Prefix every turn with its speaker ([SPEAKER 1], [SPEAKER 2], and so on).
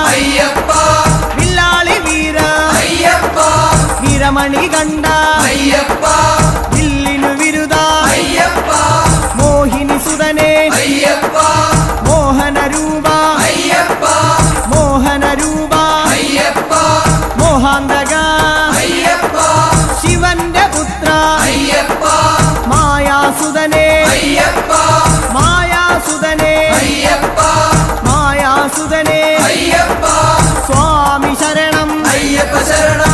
[SPEAKER 1] അയ്യപ്പ
[SPEAKER 2] വില്ലാളി വീര
[SPEAKER 1] അയ്യപ്പ
[SPEAKER 2] വീരമണി കണ്ട
[SPEAKER 1] അയ്യപ്പ
[SPEAKER 2] വില്ലിനു വിരുദ
[SPEAKER 1] അയ്യപ്പ
[SPEAKER 2] മോഹിനി സുതനെ
[SPEAKER 1] അയ്യപ്പ
[SPEAKER 2] മോഹന രൂപ
[SPEAKER 1] അയ്യപ്പ
[SPEAKER 2] മോഹന രൂപ
[SPEAKER 1] അയ്യപ്പ
[SPEAKER 2] മോഹാന്തക
[SPEAKER 1] അയ്യപ്പ
[SPEAKER 2] ശിവന്റെ പുത്ര
[SPEAKER 1] അയ്യപ്പ
[SPEAKER 2] മായാസുതനെ
[SPEAKER 1] അയ്യപ്പ
[SPEAKER 2] മായാസുതനെ
[SPEAKER 1] അയ്യപ്പ
[SPEAKER 2] മായാസുതനെ
[SPEAKER 1] അയ്യപ്പ
[SPEAKER 2] സ്വാമി ശരണം
[SPEAKER 1] അയ്യപ്പ ശരണം